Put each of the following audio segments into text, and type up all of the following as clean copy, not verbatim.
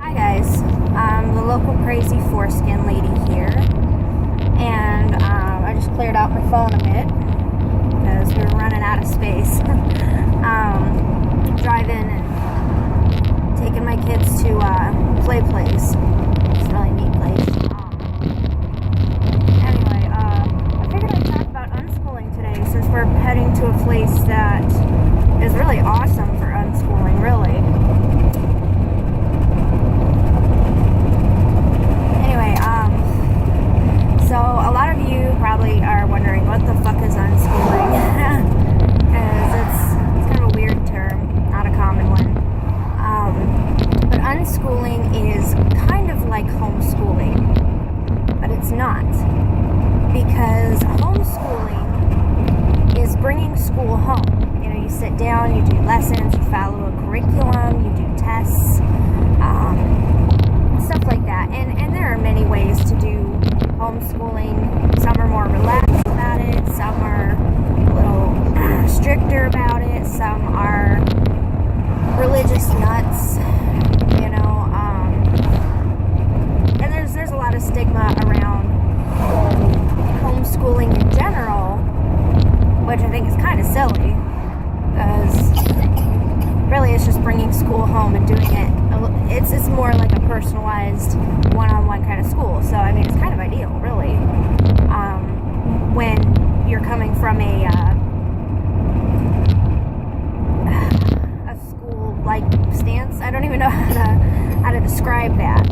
Hi guys, I'm the local crazy foreskin lady here, and I just cleared out my phone a bit because we were running out of space. Driving and taking my kids to Play Place. It's a really neat place. Anyway, I figured I'd talk about unschooling today since we're heading to a place that is really awesome for unschooling, really. So a lot of you probably are wondering what the fuck is unschooling, as it's kind of a weird term, not a common one. But unschooling is kind of like homeschooling, but it's not, because homeschooling is bringing school home. You know, you sit down, you do lessons, you follow a curriculum, you do tests, stuff like that. And there are many ways to do homeschooling. Some are more relaxed about it, some are a little stricter about it, some are religious nuts, you know, and there's a lot of stigma around homeschooling in general, which I think is kind of silly, because really it's just bringing school home and doing it. It's more like a personalized one-on-one kind of school. So I mean, it's kind of ideal, really, when you're coming from a school-like stance. I don't even know how to describe that.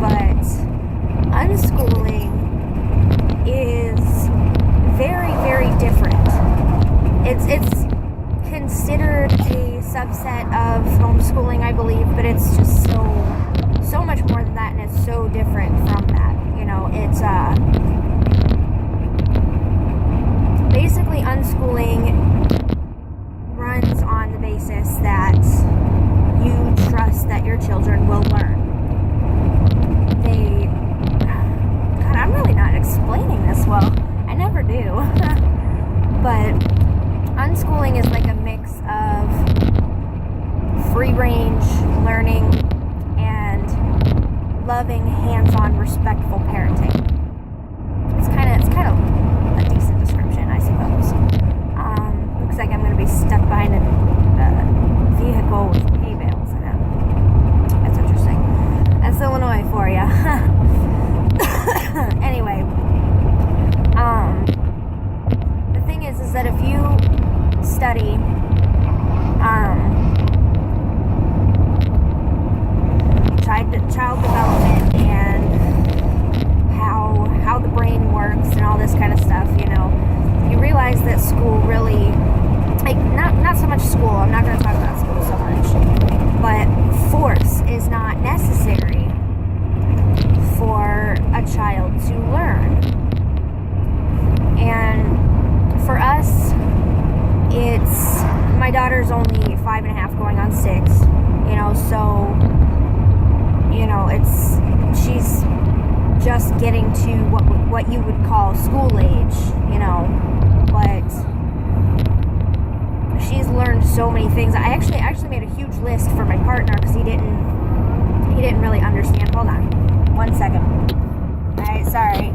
But unschooling is very, very different. It's considered a subset of homeschooling, I believe, but it's just so much more than that, and it's so different from that. You know, it's basically unschooling runs on the basis that you trust that your children will learn. God, I'm really not explaining this well. I never do. But unschooling is like a mix of free range learning and loving, hands-on, respectful parenting. It's kind of a decent description, I suppose. Looks like I'm going to be stuck behind a vehicle with hay bales in it. That's interesting. That's Illinois for you. Anyway, the thing is that if you study child development and how the brain works and all this kind of stuff, you know, you realize that school really, like, not so much school, I'm not going to talk about school so much, but force is not necessary for a child to learn. And for us, it's, my daughter's only 5.5 going on 6, you know, so, you know, she's just getting to what you would call school age, you know, but she's learned so many things. I actually made a huge list for my partner because he didn't really understand. Hold on, 1 second. Alright, sorry,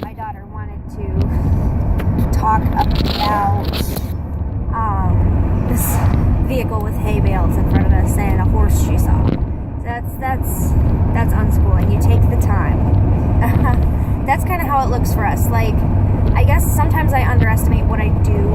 my daughter wanted to talk about this vehicle with hay bales in front of us and a horse she saw. That's unschooling. You take the time. That's kind of how it looks for us. Like, I guess sometimes I underestimate what I do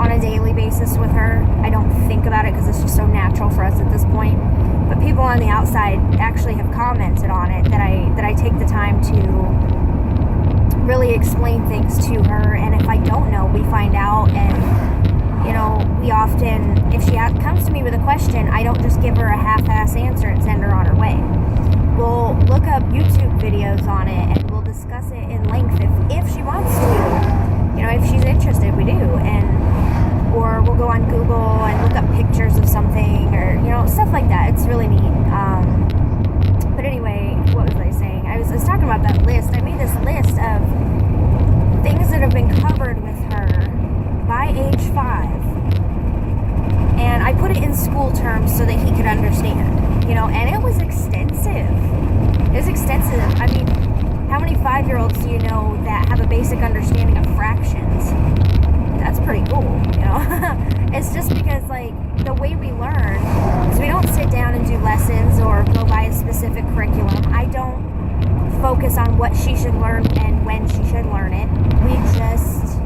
on a daily basis with her. I don't think about it because it's just so natural for us at this point. But people on the outside actually have commented on it, that I take the time to really explain things to her, and if I don't know, we find out. And, you know, we often, if she comes to me with a question, I don't just give her a half-ass answer and send her on her way. We'll look up YouTube videos on it, and we'll discuss it in length if she wants to. You know, if she's interested, we do. Or we'll go on Google and look up pictures of something, or, you know, stuff like that. It's really neat. But anyway, what was I saying? I was talking about that list. I made this list of things that have been covered with her by age 5. And I put it in school terms so that he could understand, you know, and it was I mean, how many 5-year-olds do you know that have a basic understanding of fractions? That's pretty cool, you know? It's just because, like, the way we learn is we don't sit down and do lessons or go by a specific curriculum. I don't focus on what she should learn and when she should learn it. We just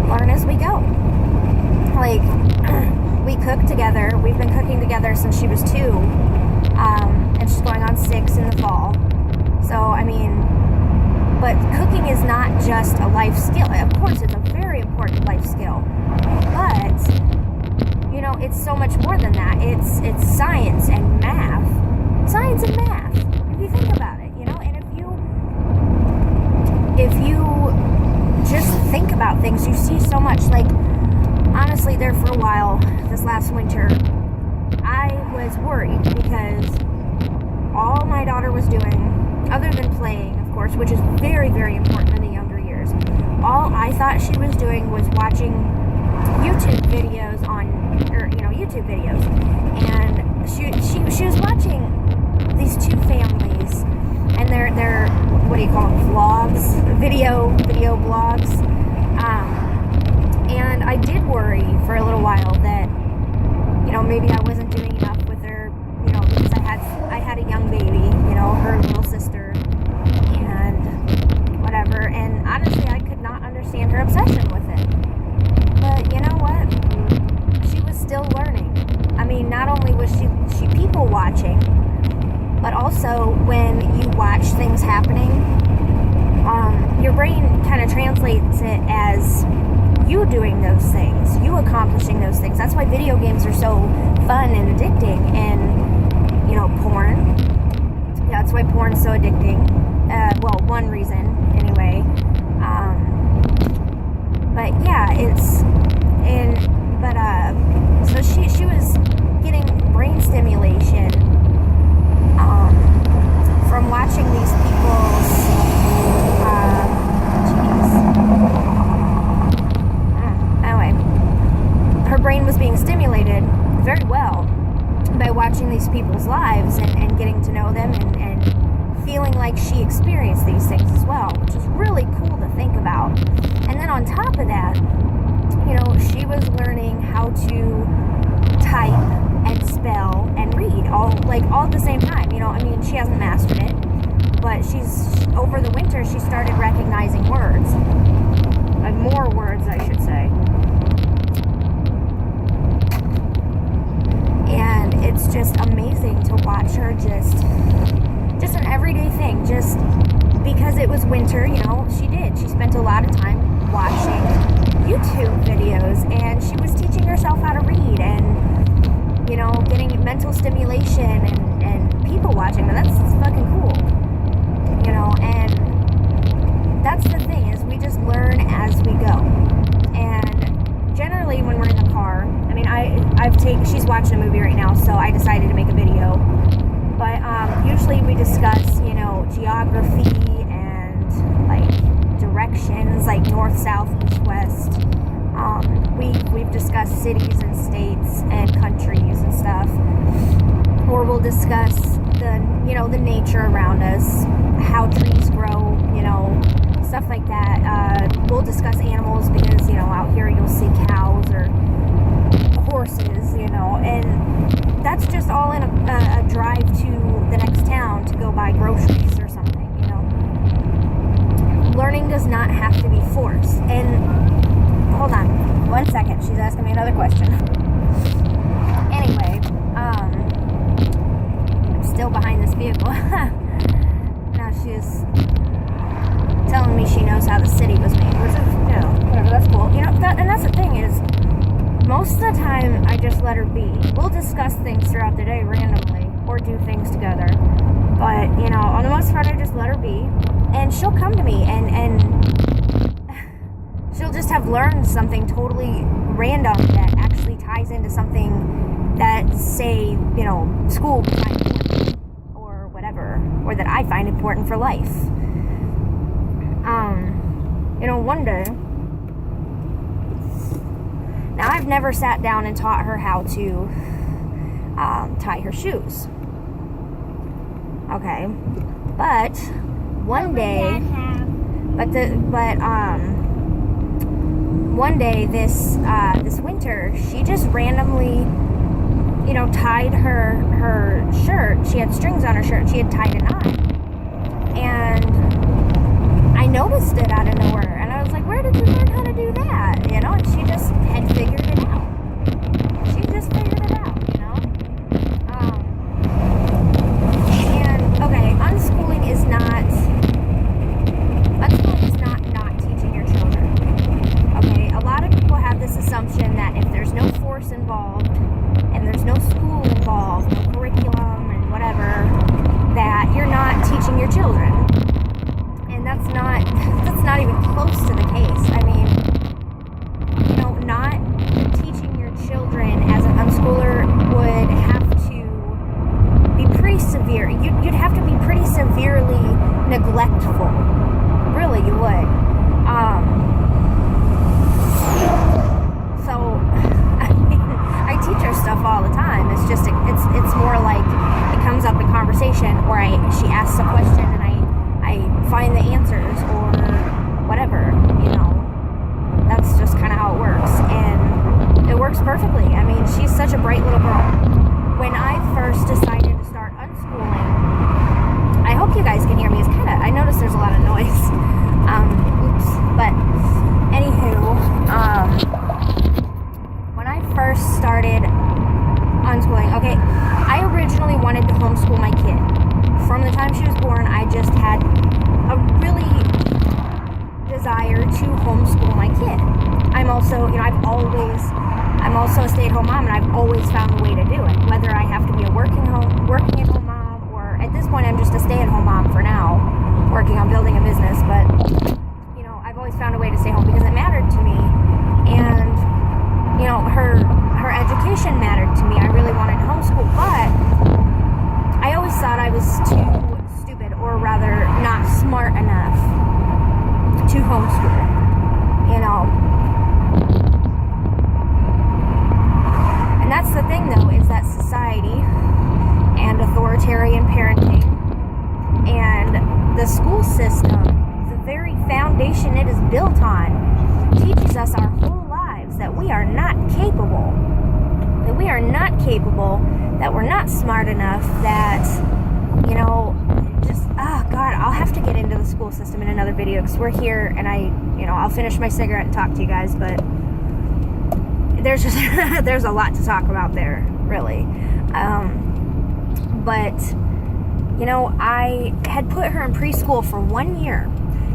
learn as we go. Like, we cook together. We've been cooking together since she was 2, and she's going on 6 in the fall. So, I mean, but cooking is not just a life skill. Of course, it's a very important life skill, but, you know, it's so much more than that. It's science and math. Science and math, if you think about it, you know, and if you just think about things, you see so much. Like, honestly, there for a while, this last winter, I was worried because all my daughter was doing, other than playing, of course, which is very, very important in the younger years, all I thought she was doing was watching YouTube videos YouTube videos. And she was watching these 2 families, and they're what do you call them, vlogs, video blogs. And I did worry for a little while that, you know, maybe I wasn't doing enough with her, you know, because I had a young baby, you know, her little sister, and whatever. And honestly, I could not understand her obsession with it. But you know what? She was still learning. I mean, not only was she people watching, but also when you watch things happening, your brain kind of translates it as you doing those things, you accomplishing those things. That's why video games are so fun and addicting, and, you know, porn. Yeah, that's why porn's so addicting. Well, one reason, anyway. But yeah, so she was getting brain stimulation, from watching these people's, anyway, her brain was being stimulated very well by watching these people's lives and getting to know them and feeling like she experienced these things as well, which is really cool to think about. And then on top of that, you know, she was learning how to type and spell and read all at the same time. You know, I mean, she hasn't mastered it, but over the winter she started recognizing words, like more words, I should say. And it's just amazing to watch her just an everyday thing, just because it was winter, you know, she spent a lot of time watching YouTube videos, and she was teaching herself how to read and, you know, getting mental stimulation and people watching, and that's fucking cool, you know. And that's the thing, is we just learn as we go. And generally when we're in the car, I mean, she's watching a movie right now, so I decided to make a video, but usually we discuss, you know, geography and like directions, like north, south, east, west. We've discussed cities and states and countries and stuff, or we'll discuss the nature around us, how trees grow, you know, stuff like that. We'll discuss animals because, you know, out here you'll see cows or horses, you know, and that's just all in a drive to the next town to go buy groceries or something, you know. Learning does not have to be forced. And hold on 1 second, she's asking me another question. Anyway, I'm still behind this vehicle. Now she's telling me she knows how the city was made, which is, you know, whatever, that's cool. You know, and that's the thing, is most of the time I just let her be. We'll discuss things throughout the day randomly, or do things together, but, you know, on the most part I just let her be, and she'll come to me and she'll just have learned something totally random that actually ties into something that, say, you know, school would find important, or whatever, or that I find important for life. You know, one day, now I've never sat down and taught her how to tie her shoes. Okay. But one day, one day this winter, she just randomly, you know, tied her shirt. She had strings on her shirt and she had tied a knot. And I noticed it out of nowhere. And I was like, where did you learn how to do that? You know, and she just had figured it out. She just figured it out, you know? And, okay, unschooling is not teaching your children. Okay, a lot of people have this assumption that if there's no force involved, and there's no school involved, no curriculum and whatever, that you're not teaching your children. And that's not even close to the case. I mean, you know, not teaching your children as an unschooler would have to be pretty severe. You'd have to be pretty severely neglectful. Really, you would. So, I mean, I teach her stuff all the time. It's just, it's more like it comes up in conversation, or she asks a question and I find the answers or whatever, you know. That's just kind of how it works, and it works perfectly. I mean, she's such a bright little girl. When I first decided to start unschooling, I hope you guys can hear me. It's kind of, I notice there's a lot of noise. Oops. But anywho, when I first started unschooling, okay, I originally wanted to homeschool my kid. From the time she was born, I just had a really desire to homeschool my kid. I'm also, you know, I'm also a stay-at-home mom, and I've always found a way to do it. Whether I have to be a working at-home mom, or at this point I'm just a stay-at-home mom for now, working on building a business, but you know, I've always found a way to stay home because it mattered to me, and you know, her education mattered to me. I really wanted to homeschool, but I always thought I was too stupid, or rather not smart enough to homeschool, you know. And that's the thing, though, is that society and authoritarian parenting and the school system, the very foundation it is built on, teaches us our whole lives that we are not capable, that we're not smart enough, that, you know, just, oh God, I'll have to get into the school system in another video, because we're here, and I'll finish my cigarette and talk to you guys, but there's just, there's a lot to talk about there, really. But, you know, I had put her in preschool for 1 year.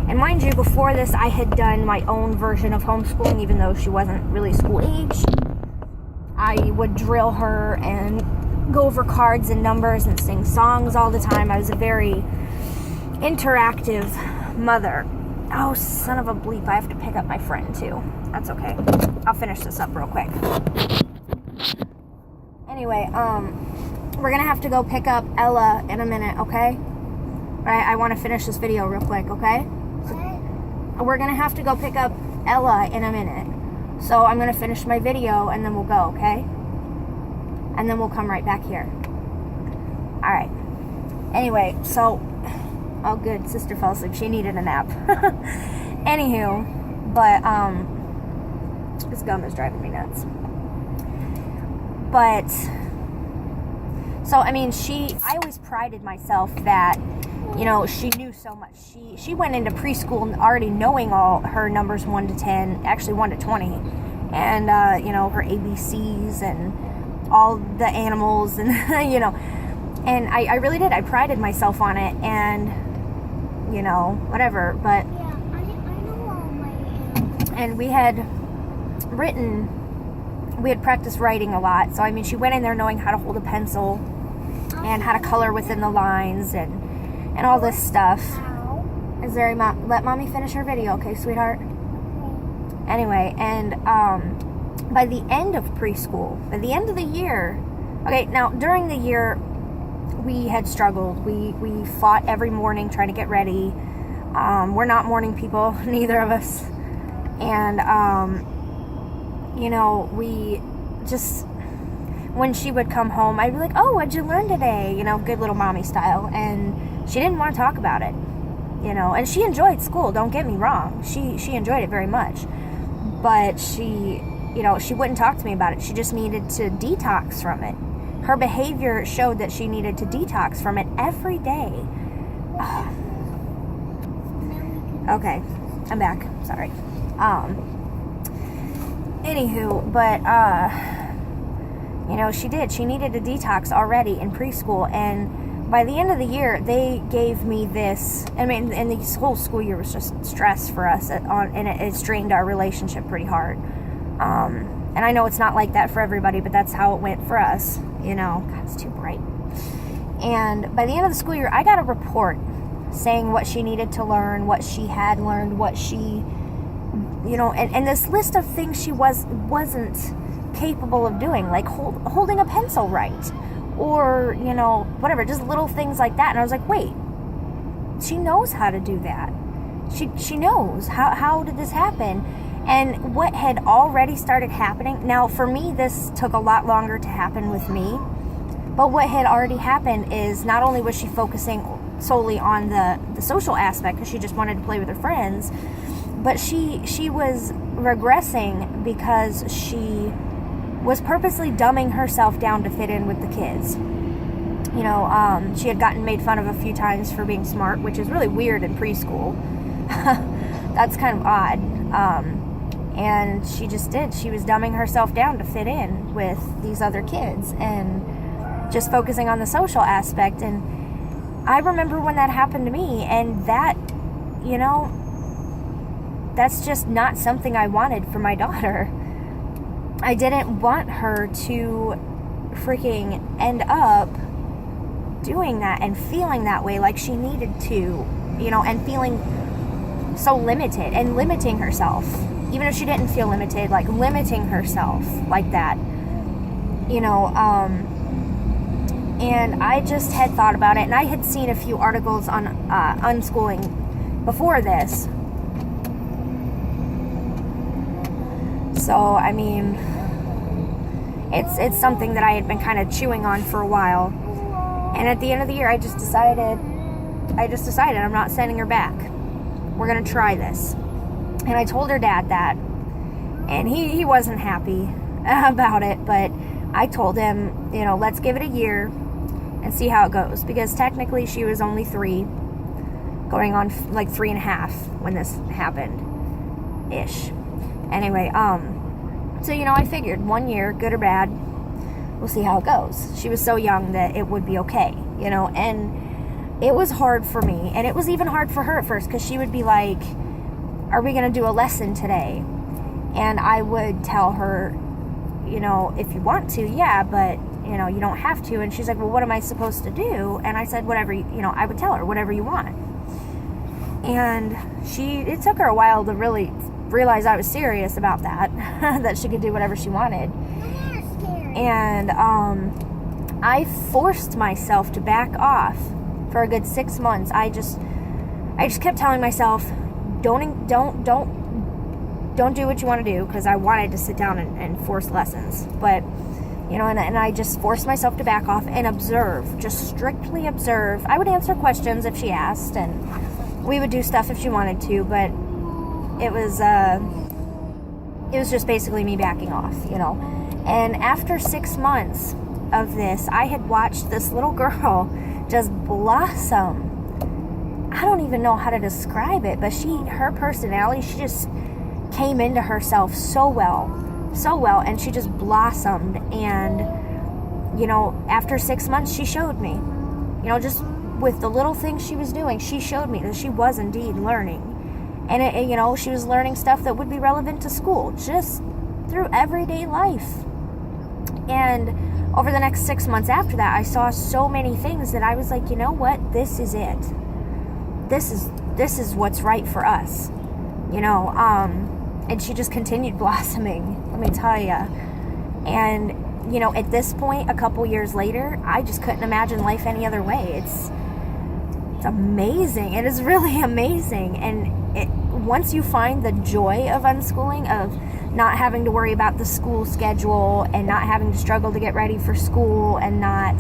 And mind you, before this, I had done my own version of homeschooling, even though she wasn't really school age. I would drill her and go over cards and numbers and sing songs all the time. I was a very interactive mother. Oh, son of a bleep. I have to pick up my friend, too. That's okay. I'll finish this up real quick. Anyway, we're going to have to go pick up Ella in a minute, okay? I want to finish this video real quick, okay? We're going to have to go pick up Ella in a minute. So I'm going to finish my video and then we'll go, okay? And then we'll come right back here. Alright. Anyway, so... Oh, good. Sister fell asleep. She needed a nap. Anywho, but, this gum is driving me nuts. But... So, I mean, I always prided myself that, you know, she knew so much. She went into preschool already knowing all her numbers 1 to 10, actually 1 to 20, and, you know, her ABCs and all the animals and, you know, and I really did. I prided myself on it, and, you know, whatever, but, Yeah, I know all my animals. and we had practiced writing a lot, so, I mean, she went in there knowing how to hold a pencil, and how to color within the lines, and all this stuff. Ow. Is there let mommy finish her video, okay, sweetheart? Okay. Anyway, and by the end of preschool, by the end of the year, okay, now during the year we had struggled. We fought every morning trying to get ready. We're not morning people, neither of us, and you know, we just, when she would come home, I'd be like, oh, what'd you learn today? You know, good little mommy style. And she didn't want to talk about it, you know. And she enjoyed school, don't get me wrong. She enjoyed it very much. But she, you know, she wouldn't talk to me about it. She just needed to detox from it. Her behavior showed that she needed to detox from it every day. Okay, I'm back. Sorry. Anywho, but, you know, she did. She needed a detox already in preschool, and by the end of the year, they gave me this. I mean, and this whole school year was just stress for us, and it strained our relationship pretty hard. And I know it's not like that for everybody, but that's how it went for us. You know, God, it's too bright. And by the end of the school year, I got a report saying what she needed to learn, what she had learned, what she, you know, and this list of things she wasn't capable of doing, like holding a pencil right, or, you know, whatever, just little things like that. And I was like, wait, she knows how to do that. She knows. How did this happen? And what had already started happening, now for me, this took a lot longer to happen with me, but what had already happened is not only was she focusing solely on the social aspect, because she just wanted to play with her friends, but she was regressing because she was purposely dumbing herself down to fit in with the kids. You know, she had gotten made fun of a few times for being smart, which is really weird in preschool. That's kind of odd. And she just did. She was dumbing herself down to fit in with these other kids and just focusing on the social aspect. And I remember when that happened to me, and that, you know, that's just not something I wanted for my daughter. I didn't want her to freaking end up doing that and feeling that way like she needed to, you know, and feeling so limited and limiting herself. Even if she didn't feel limited, like limiting herself like that, you know, and I just had thought about it, and I had seen a few articles on unschooling before this. So, I mean, it's something that I had been kind of chewing on for a while. And at the end of the year, I just decided I'm not sending her back. We're going to try this. And I told her dad that, and he wasn't happy about it, but I told him, you know, let's give it a year and see how it goes, because technically she was only 3, going on like 3.5 when this happened, ish. Anyway, so, you know, I figured 1 year, good or bad, we'll see how it goes. She was so young that it would be okay, you know, and it was hard for me, and it was even hard for her at first, because she would be like, are we going to do a lesson today? And I would tell her, you know, if you want to, yeah, but, you know, you don't have to. And she's like, well, what am I supposed to do? And I said, whatever, you know, I would tell her, whatever you want. And it took her a while to really realize I was serious about that, that she could do whatever she wanted. And I forced myself to back off for a good 6 months. I just kept telling myself, don't do what you want to do, because I wanted to sit down and force lessons, but, you know, and I just forced myself to back off and observe, just strictly observe. I would answer questions if she asked, and we would do stuff if she wanted to, but it was just basically me backing off, you know. And after 6 months of this, I had watched this little girl just blossom. I don't even know how to describe it, but her personality, she just came into herself so well, and she just blossomed. And, you know, after 6 months, she showed me, you know, just with the little things she was doing, she showed me that she was indeed learning. And, you know, she was learning stuff that would be relevant to school, just through everyday life. And over the next 6 months after that, I saw so many things that I was like, you know what, this is it. This is what's right for us, you know. And she just continued blossoming, let me tell you. And, you know, at this point, a couple years later, I just couldn't imagine life any other way. It's amazing. It is really amazing. And once you find the joy of unschooling, of not having to worry about the school schedule and not having to struggle to get ready for school and not,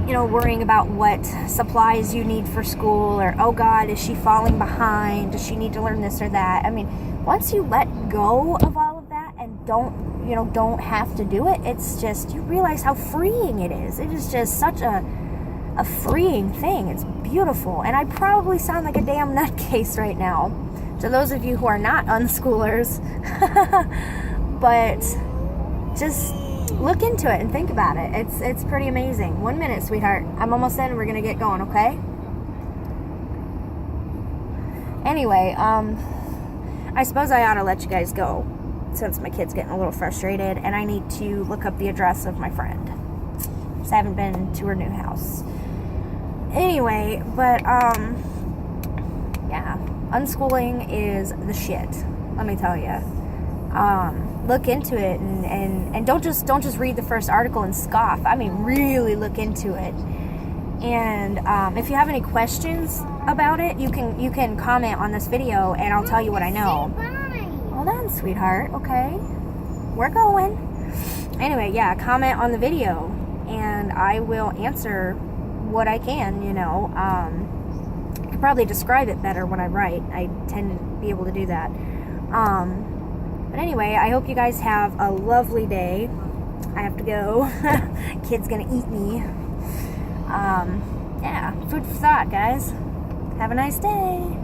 worrying about what supplies you need for school or, oh God, is she falling behind? Does she need to learn this or that? I mean, once you let go of all of that and don't have to do it, it's just, you realize how freeing it is. It is just such a freeing thing. It's beautiful. And I probably sound like a damn nutcase right now to those of you who are not unschoolers. But just look into it and think about it. It's pretty amazing. 1 minute, sweetheart. I'm almost in. We're gonna get going, okay? Anyway, I suppose I ought to let you guys go since my kid's getting a little frustrated and I need to look up the address of my friend. Just haven't been to her new house. Anyway, but yeah, unschooling is the shit. Let me tell you. Look into it and don't just read the first article and scoff. I mean, really look into it. And if you have any questions about it, you can comment on this video and I'll tell you what I know. Hold on, sweetheart. Okay, we're going. Anyway, yeah, comment on the video and I will answer what I can. I could probably describe it better when I write. I tend to be able to do that. But anyway, I hope you guys have a lovely day. I have to go. Kid's gonna eat me. Yeah, food for thought, guys. Have a nice day.